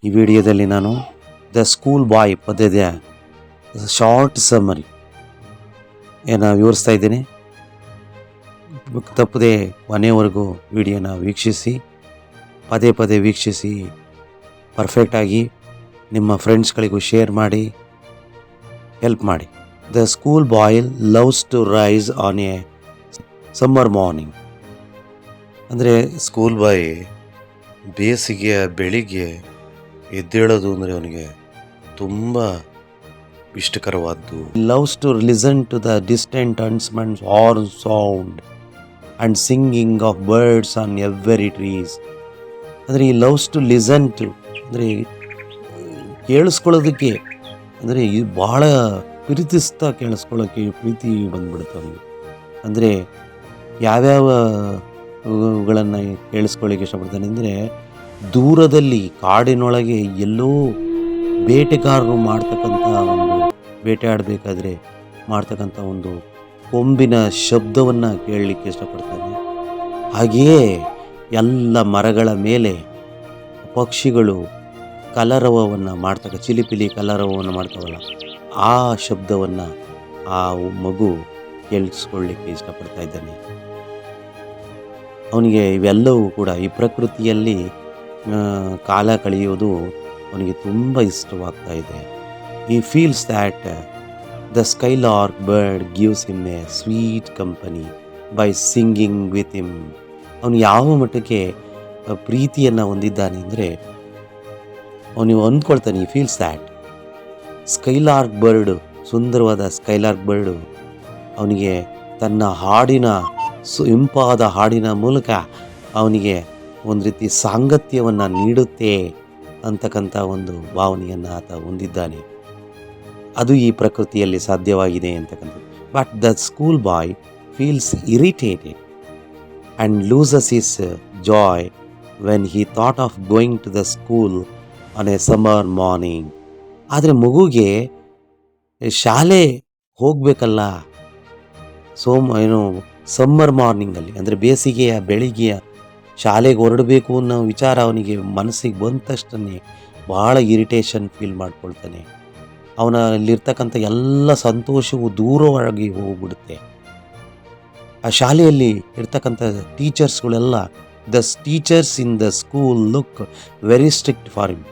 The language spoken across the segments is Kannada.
ಈ ವಿಡಿಯೋದಲ್ಲಿ ನಾನು ದ ಸ್ಕೂಲ್ ಬಾಯ್ ಪದ್ಯದ ಶಾರ್ಟ್ ಸಮ್ಮರಿ ವಿವರಿಸ್ತಾ ಇದ್ದೀನಿ. ತಪ್ಪದೆ ಕೊನೆವರೆಗೂ ವಿಡಿಯೋನ ವೀಕ್ಷಿಸಿ, ಪದೇ ಪದೇ ವೀಕ್ಷಿಸಿ ಪರ್ಫೆಕ್ಟಾಗಿ ನಿಮ್ಮ ಫ್ರೆಂಡ್ಸ್ಗಳಿಗೂ ಶೇರ್ ಮಾಡಿ, ಹೆಲ್ಪ್ ಮಾಡಿ. The school boy loves to rise on a summer morning. ಅಂದರೆ ಸ್ಕೂಲ್ ಬಾಯ್ ಬೇಸಿಗೆಯ ಬೆಳಿಗ್ಗೆ ಎದ್ದೇಳೋದು ಅಂದರೆ ಅವನಿಗೆ ತುಂಬ ಇಷ್ಟಕರವಾದ್ದು. Loves to listen to the distant huntsman's horn sound and singing of birds on every trees. ಅಂದರೆ ಈ ಲವ್ಸ್ ಟು ಲಿಸನ್ ಟು ಅಂದರೆ ಕೇಳಿಸ್ಕೊಳ್ಳೋದಕ್ಕೆ, ಅಂದರೆ ಈ ಭಾಳ ಪ್ರೀತಿಸ್ತಾ ಕೇಳಿಸ್ಕೊಳ್ಳೋಕ್ಕೆ ಪ್ರೀತಿ ಬಂದ್ಬಿಡುತ್ತೆ ಅವನಿಗೆ. ಅಂದರೆ ಯಾವ್ಯಾವಗಳನ್ನು ಕೇಳಿಸ್ಕೊಳ್ಳಿಕ್ಕೆ ಇಷ್ಟಪಡ್ತಾನೆ ಅಂದರೆ, ದೂರದಲ್ಲಿ ಕಾಡಿನೊಳಗೆ ಎಲ್ಲೋ ಬೇಟೆಗಾರರು ಮಾಡ್ತಕ್ಕಂಥ ಒಂದು ಬೇಟೆ ಆಡಬೇಕಾದ್ರೆ ಮಾಡ್ತಕ್ಕಂಥ ಒಂದು ಕೊಂಬಿನ ಶಬ್ದವನ್ನು ಕೇಳಲಿಕ್ಕೆ ಇಷ್ಟಪಡ್ತಾನೆ. ಹಾಗೆಯೇ ಎಲ್ಲ ಮರಗಳ ಮೇಲೆ ಪಕ್ಷಿಗಳು ಕಲರವವನ್ನು ಚಿಲಿಪಿಲಿ ಕಲರವವನ್ನು ಮಾಡ್ತಾವಲ್ಲ, ಆ ಶಬ್ದವನ್ನು ಆ ಮಗು ಕೇಳಿಸ್ಕೊಳ್ಳಿಕ್ಕೆ ಇಷ್ಟಪಡ್ತಾ ಇದ್ದಾನೆ. ಅವನಿಗೆ ಇವೆಲ್ಲವೂ ಕೂಡ ಈ ಪ್ರಕೃತಿಯಲ್ಲಿ ಕಾಲ ಕಳೆಯೋದು ಅವನಿಗೆ ತುಂಬ ಇಷ್ಟವಾಗ್ತಾ ಇದೆ. ಈ feels that the skylark bird gives him a sweet company by singing with him. ಅವನು ಯಾವ ಮಟ್ಟಕ್ಕೆ ಪ್ರೀತಿಯನ್ನು ಹೊಂದಿದ್ದಾನೆ ಅಂದರೆ, ಅವನು ಅಂದ್ಕೊಳ್ತಾನೆ, ಈ ಫೀಲ್ಸ್ ದ್ಯಾಟ್ ಸ್ಕೈಲಾರ್ಕ್ ಬರ್ಡು, ಸುಂದರವಾದ ಸ್ಕೈಲಾರ್ಕ್ ಬರ್ಡು ಅವನಿಗೆ ತನ್ನ ಹಾಡಿನ ಇಂಪಾದ ಹಾಡಿನ ಮೂಲಕ ಅವನಿಗೆ ಒಂದು ರೀತಿ ಸಾಂಗತ್ಯವನ್ನು ನೀಡುತ್ತೆ ಅಂತಕ್ಕಂಥ ಒಂದು ಭಾವನೆಯನ್ನು ಆತ ಹೊಂದಿದ್ದಾನೆ. ಅದು ಈ ಪ್ರಕೃತಿಯಲ್ಲಿ ಸಾಧ್ಯವಾಗಿದೆ ಅಂತಕ್ಕಂಥದ್ದು. But the school boy feels irritated and loses his joy when he thought of going to the school on a summer morning. ಆದರೆ ಮಗುಗೆ ಶಾಲೆ ಹೋಗಬೇಕಲ್ಲ, ಸಮ್ಮರ್ ಮಾರ್ನಿಂಗಲ್ಲಿ ಅಂದರೆ ಬೇಸಿಗೆಯ ಬೆಳಿಗ್ಗೆಯ ಶಾಲೆಗೆ ಹೊರಡಬೇಕು ಅನ್ನೋ ವಿಚಾರ ಅವನಿಗೆ ಮನಸ್ಸಿಗೆ ಬಂದ ತಕ್ಷಣ ಭಾಳ ಇರಿಟೇಷನ್ ಫೀಲ್ ಮಾಡ್ಕೊಳ್ತಾನೆ. ಅವನಲ್ಲಿರ್ತಕ್ಕಂಥ ಎಲ್ಲ ಸಂತೋಷವು ದೂರವಾಗಿ ಹೋಗ್ಬಿಡುತ್ತೆ. ಆ ಶಾಲೆಯಲ್ಲಿ ಇರ್ತಕ್ಕಂಥ ಟೀಚರ್ಸ್ಗಳೆಲ್ಲ, the teachers in the school look very strict for him.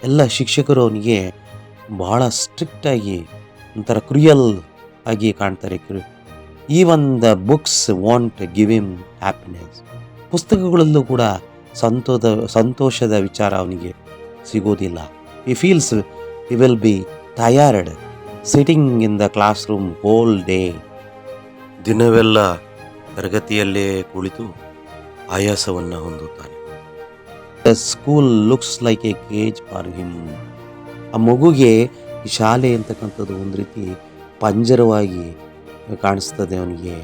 ಎಲ್ಲ ಶಿಕ್ಷಕರು ಅವನಿಗೆ ಭಾಳ ಸ್ಟ್ರಿಕ್ಟಾಗಿ, ಒಂಥರ ಕ್ರೂಯಲ್ ಆಗಿ ಕಾಣ್ತಾರೆ. Even the books want give him happiness. ಪುಸ್ತಕಗಳಲ್ಲೂ ಕೂಡ ಸಂತೋಷದ ವಿಚಾರ ಅವನಿಗೆ ಸಿಗೋದಿಲ್ಲ. ಈ feels he will be tired sitting in the class room whole day. ದಿನವೆಲ್ಲ ತರಗತಿಯಲ್ಲೇ ಕುಳಿತು ಆಯಾಸವನ್ನು ಹೊಂದುತ್ತಾನೆ. The school looks like a cage for him. ಆ ಮಗುಗೆ ಈ ಶಾಲೆ ಅಂತಕ್ಕಂಥದ್ದು ಒಂದು ರೀತಿ ಪಂಜರವಾಗಿ ಕಾಣಿಸ್ತದೆ ಅವನಿಗೆ.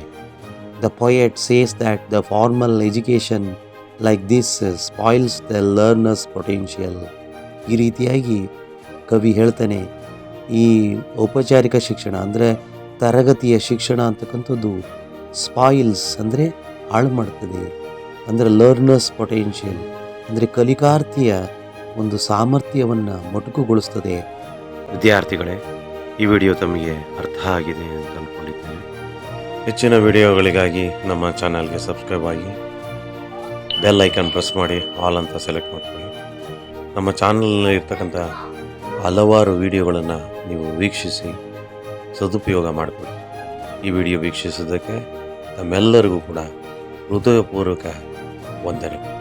The poet says that the formal education like this spoils the learner's potential. ಈ ರೀತಿಯಾಗಿ ಕವಿ ಹೇಳ್ತಾನೆ, ಈ ಔಪಚಾರಿಕ ಶಿಕ್ಷಣ ಅಂದರೆ ತರಗತಿಯ ಶಿಕ್ಷಣ ಅಂತಕ್ಕಂಥದ್ದು ಸ್ಪಾಯಿಲ್ಸ್ ಅಂದರೆ ಹಾಳು ಮಾಡ್ತದೆ, ಅಂದರೆ ಲರ್ನರ್ಸ್ ಪೊಟೆನ್ಷಿಯಲ್ ಅಂದರೆ ಕಲಿಕಾರ್ಥಿಯ ಒಂದು ಸಾಮರ್ಥ್ಯವನ್ನು ಮೊಟಕುಗೊಳಿಸ್ತದೆ. ವಿದ್ಯಾರ್ಥಿಗಳೇ, ಈ ವಿಡಿಯೋ ತಮಗೆ ಅರ್ಥ ಆಗಿದೆ ಅಂತ ಅಂದ್ಕೊಂಡಿದ್ದೇನೆ. ಹೆಚ್ಚಿನ ವಿಡಿಯೋಗಳಿಗಾಗಿ ನಮ್ಮ ಚಾನಲ್ಗೆ ಸಬ್ಸ್ಕ್ರೈಬ್ ಆಗಿ, ಬೆಲ್ ಐಕಾನ್ ಪ್ರೆಸ್ ಮಾಡಿ ಆಲ್ ಅಂತ ಸೆಲೆಕ್ಟ್ ಮಾಡ್ಕೊಳ್ಳಿ. ನಮ್ಮ ಚಾನಲ್ನಲ್ಲಿ ಇರ್ತಕ್ಕಂಥ ಹಲವಾರು ವಿಡಿಯೋಗಳನ್ನು ನೀವು ವೀಕ್ಷಿಸಿ ಸದುಪಯೋಗ ಮಾಡಿಕೊಳ್ಳಿ. ಈ ವಿಡಿಯೋ ವೀಕ್ಷಿಸೋದಕ್ಕೆ ತಮ್ಮೆಲ್ಲರಿಗೂ ಕೂಡ ಹೃದಯಪೂರ್ವಕ ವಂದನೆಗಳು.